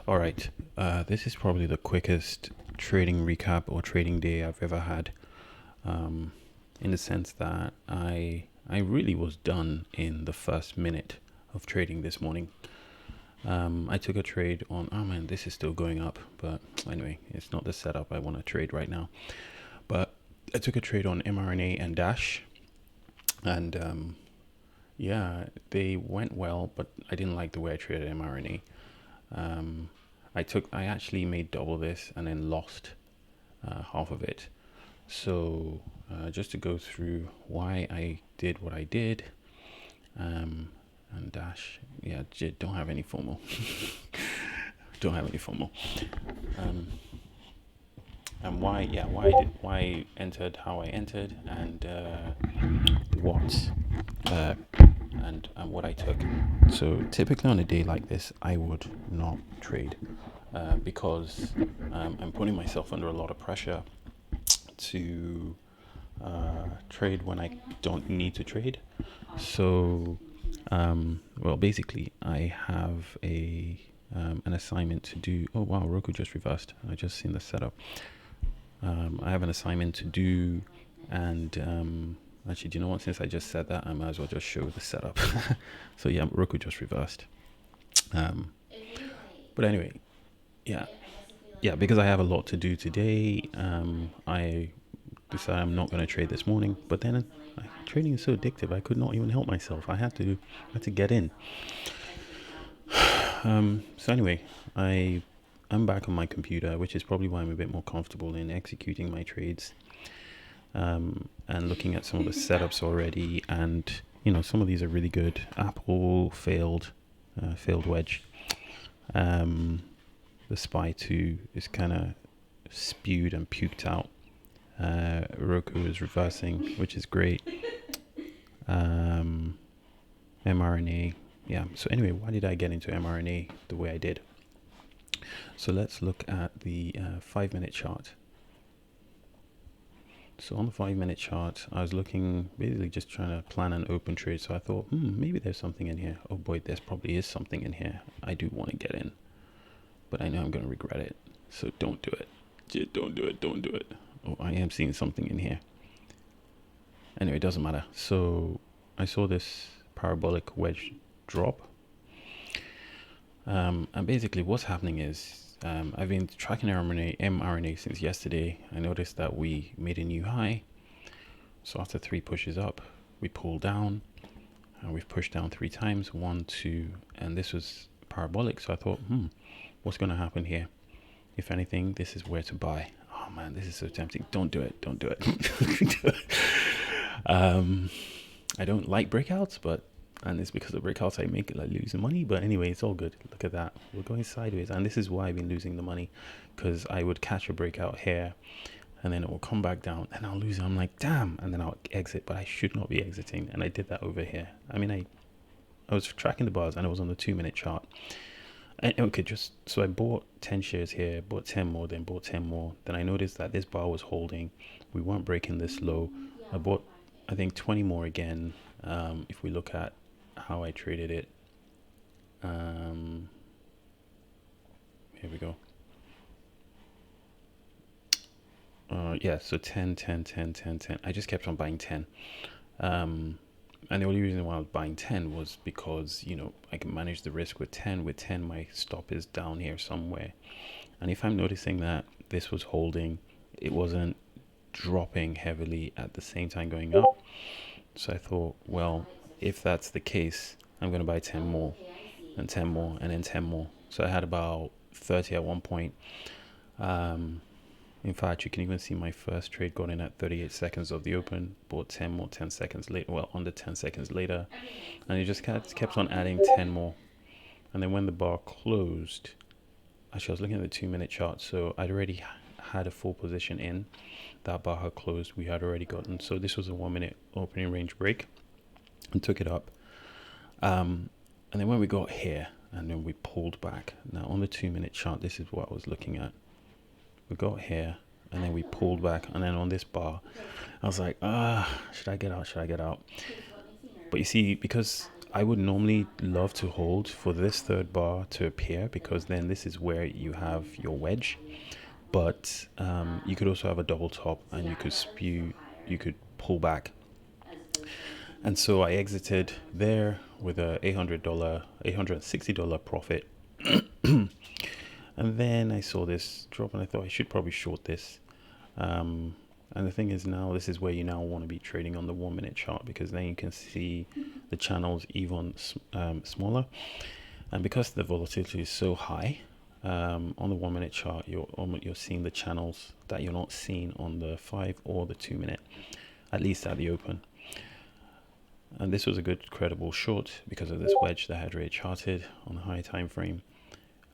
All right. This is probably the quickest trading recap or trading day I've ever had. In the sense that I really was done in the first minute of trading this morning. I took a trade on. Oh man, this is still going up. But anyway, it's not the setup I want to trade right now. But I took a trade on MRNA and Dash, and yeah, they went well, but I didn't like the way I traded MRNA. Um, I actually made double this and then lost half of it. So just to go through why I did what I did, um, and Dash, yeah, don't have any formal, don't have any formal, um, and why I entered how I entered, and what uh, and what I took. So typically on a day like this, I would not trade because I'm putting myself under a lot of pressure to trade when I don't need to trade. So, well, basically, I have a an assignment to do. Oh wow, Roku just reversed. I just seen the setup. I have an assignment to do, and actually, do you know what? Since I just said that, I might as well just show the setup. So yeah, Roku just reversed. Um, but anyway, yeah, yeah, because I have a lot to do today. I decided I'm not going to trade this morning. But then trading is so addictive. I could not even help myself. I had to get in. So anyway, I'm back on my computer, which is probably why I'm a bit more comfortable in executing my trades, and looking at some of the setups already. And some of these are really good. Apple failed wedge. The SPY 2 is kind of spewed and puked out. Roku is reversing, which is great. MRNA, yeah. So anyway, why did I get into MRNA the way I did? So let's look at the 5-minute chart. So on the 5-minute chart, I was looking, basically just trying to plan an open trade. So I thought, maybe there's something in here. Oh boy, there's probably is something in here. I do want to get in, but I know I'm going to regret it. So don't do it. Just don't do it. Don't do it. Oh, I am seeing something in here. Anyway, it doesn't matter. So I saw this parabolic wedge drop. And basically what's happening is I've been tracking MRNA since yesterday. I noticed that we made a new high. So after 3 pushes up, we pull down, and we've pushed down 3 times, 1, 2, and this was parabolic. So I thought, what's going to happen here? If anything, this is where to buy. Oh man, this is so tempting. Don't do it. Don't do it. I don't like breakouts, and it's because of breakouts I make it like losing money. But anyway, it's all good. Look at that. We're going sideways, and this is why I've been losing the money, because I would catch a breakout here, and then it will come back down, and I'll lose it. I'm like, damn, and then I'll exit, but I should not be exiting, and I did that over here. I mean, I was tracking the bars, and it was on the 2-minute chart. And okay, so I bought 10 shares here, bought 10 more, then bought 10 more. Then I noticed that this bar was holding. We weren't breaking this low. I bought, I think, 20 more again. If we look at how I traded it, here we go. Yeah, so 10, 10, 10, 10, 10. I just kept on buying 10. And the only reason why I was buying 10 was because, I can manage the risk with 10. With 10, my stop is down here somewhere. And if I'm noticing that this was holding, it wasn't dropping heavily at the same time going up. So I thought, well, if that's the case, I'm going to buy 10 more and 10 more and then 10 more. So I had about 30 at one point. In fact, you can even see my first trade got in at 38 seconds of the open, bought 10 more 10 seconds later, well, under 10 seconds later, and it just kept on adding 10 more. And then when the bar closed, actually I was looking at the 2-minute chart, so I'd already had a full position in. That bar had closed, we had already gotten, so this was a 1-minute opening range break, and took it up. And then when we got here, and then we pulled back. Now on the 2-minute chart, this is what I was looking at. We got here, and then we pulled back, and then on this bar I was like, should I get out? But you see, because I would normally love to hold for this third bar to appear, because then this is where you have your wedge. But you could also have a double top, and you could pull back. And so I exited there with a $860 profit. And then I saw this drop, and I thought I should probably short this. And the thing is, now this is where you now want to be trading on the 1 minute chart, because then you can see the channels even smaller. And because the volatility is so high, on the 1 minute chart, you're seeing the channels that you're not seeing on the 5 or the 2 minute, at least at the open. And this was a good credible short because of this wedge that I had already charted on the high time frame.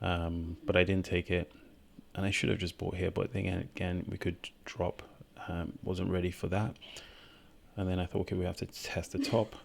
But I didn't take it, and I should have just bought here, but then again we could drop. Wasn't ready for that. And then I thought, okay, we have to test the top.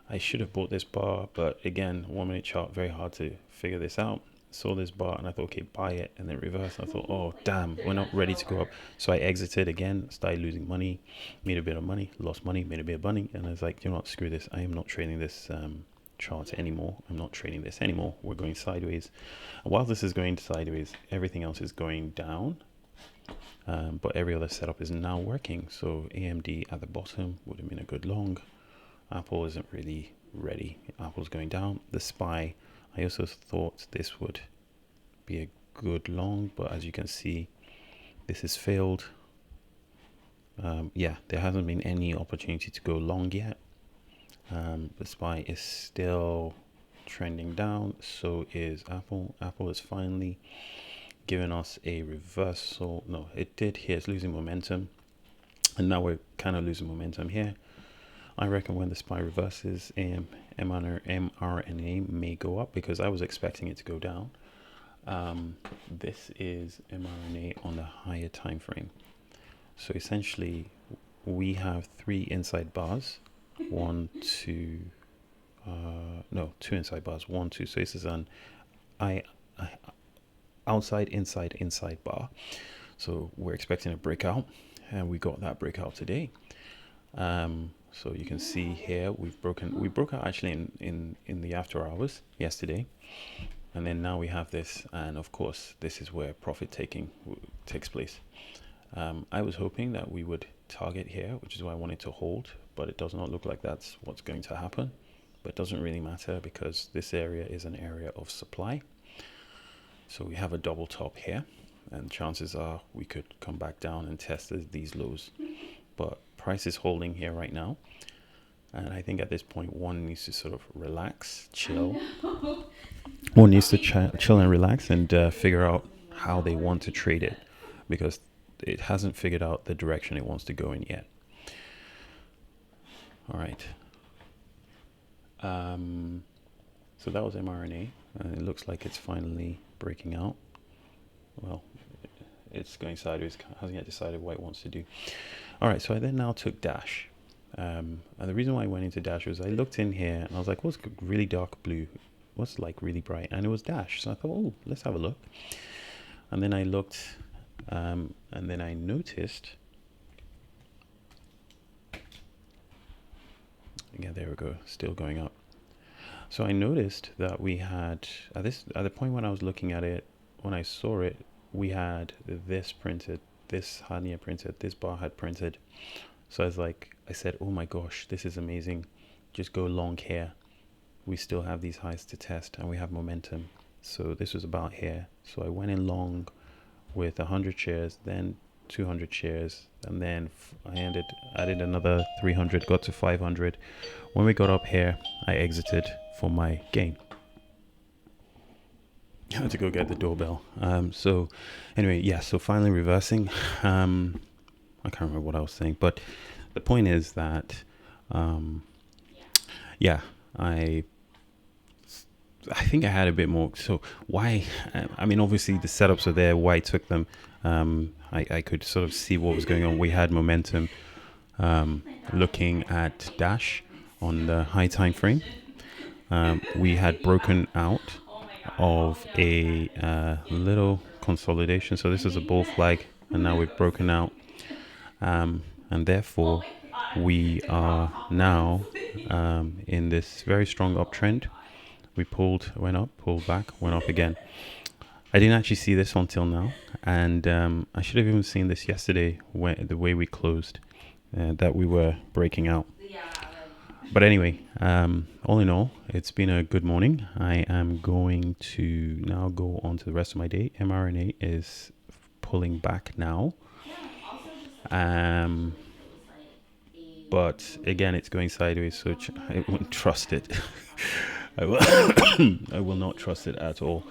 I should have bought this bar, but again, 1 minute chart, very hard to figure this out. Saw this bar and I thought, okay, buy it, and then reverse. I thought, oh damn, we're not ready to go up. So I exited again, started losing money, made a bit of money, lost money, made a bit of money, and I was like, you know what, screw this. I am not trading this chart anymore. I'm not trading this anymore. We're going sideways. And while this is going sideways, everything else is going down. But every other setup is now working. So AMD at the bottom would have been a good long. Apple isn't really ready. Apple's going down. The SPY, I also thought this would be a good long, but as you can see, this has failed. Yeah, there hasn't been any opportunity to go long yet. The SPY is still trending down. So is Apple. Apple is finally giving us a reversal. No, it did here. It's losing momentum, and now we're kind of losing momentum here. I reckon when the SPY reverses, MRNA may go up, because I was expecting it to go down. This is MRNA on the higher time frame. So essentially, we have 3 inside bars. 1, 2, no, 2 inside bars. 1, 2. So this is an outside, inside bar. So we're expecting a breakout, and we got that breakout today. So you can see here we broke out actually in the after hours yesterday, and then now we have this, and of course this is where profit taking takes place. I was hoping that we would target here, which is why I wanted to hold, but it does not look like that's what's going to happen. But it doesn't really matter, because this area is an area of supply. So we have a double top here, and chances are we could come back down and test these lows. But price is holding here right now, and I think at this point one needs to sort of relax, chill. One needs to chill and relax, and figure out how they want to trade it, because it hasn't figured out the direction it wants to go in yet. All right. So that was MRNA, and it looks like it's finally breaking out. Well, it's going sideways, hasn't yet decided what it wants to do. All right, so I then now took Dash. And the reason why I went into Dash was I looked in here and I was like, what's really dark blue? What's like really bright? And it was Dash. So I thought, oh, let's have a look. And then I looked, and then I noticed, yeah, there we go, still going up. So I noticed that we had, at the point when I was looking at it, when I saw it, we had this printed, this hernia printed, this bar had printed. So I said, oh my gosh, this is amazing. Just go long here. We still have these highs to test, and we have momentum. So this was about here. So I went in long with 100 shares, then 200 shares, and then I added another 300, got to 500. When we got up here, I exited for my gain. I had to go get the doorbell. So anyway, yeah, so finally reversing. I can't remember what I was saying, but the point is that, yeah, I think I had a bit more. So why, I mean, obviously the setups are there, why I took them. I could sort of see what was going on. We had momentum, looking at Dash on the high time frame. We had broken out of a little consolidation. So this is a bull flag, and now we've broken out. And therefore we are now in this very strong uptrend. We went up, pulled back, went up again. I didn't actually see this until now, and I should have even seen this yesterday when the way we closed, that we were breaking out. But anyway, all in all, it's been a good morning. I am going to now go on to the rest of my day. MRNA is pulling back now. But again, it's going sideways, so I won't trust it. I will not trust it at all.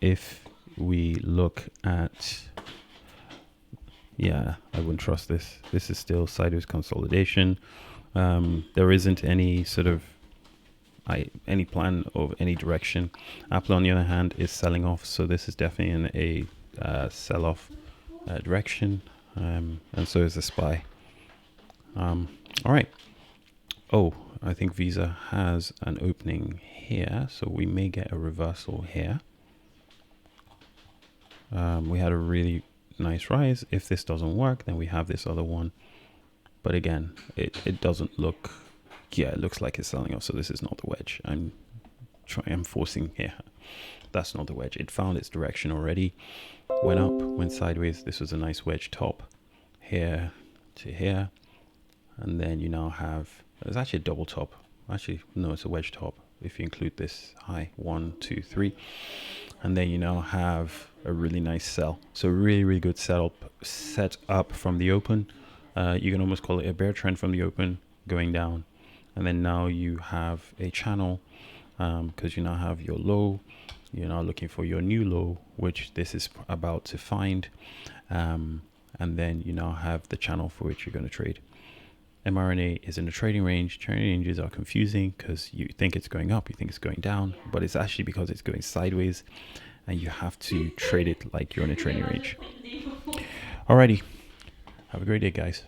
If we look at, I wouldn't trust this. This is still sideways consolidation. There isn't any sort of any plan of any direction. Apple, on the other hand, is selling off, so this is definitely in a sell-off direction, and so is the SPY. All right. Oh, I think Visa has an opening here, so we may get a reversal here. We had a really nice rise. If this doesn't work, then we have this other one. But again, it doesn't look, it looks like it's selling off, so this is not the wedge. I'm forcing here. That's not the wedge. It found its direction already, went up, went sideways. This was a nice wedge top here to here. And then you now have, it's actually a double top. Actually, no, it's a wedge top if you include this high, 1, 2, 3. And then you now have a really nice sell. So really, really good set up from the open. You can almost call it a bear trend from the open going down. And then now you have a channel, because you now have your low. You're now looking for your new low, which this is about to find. And then you now have the channel for which you're going to trade. MRNA is in a trading range. Trading ranges are confusing because you think it's going up, you think it's going down, but it's actually because it's going sideways, and you have to trade it like you're in a trading range. Alrighty. Have a great day, guys.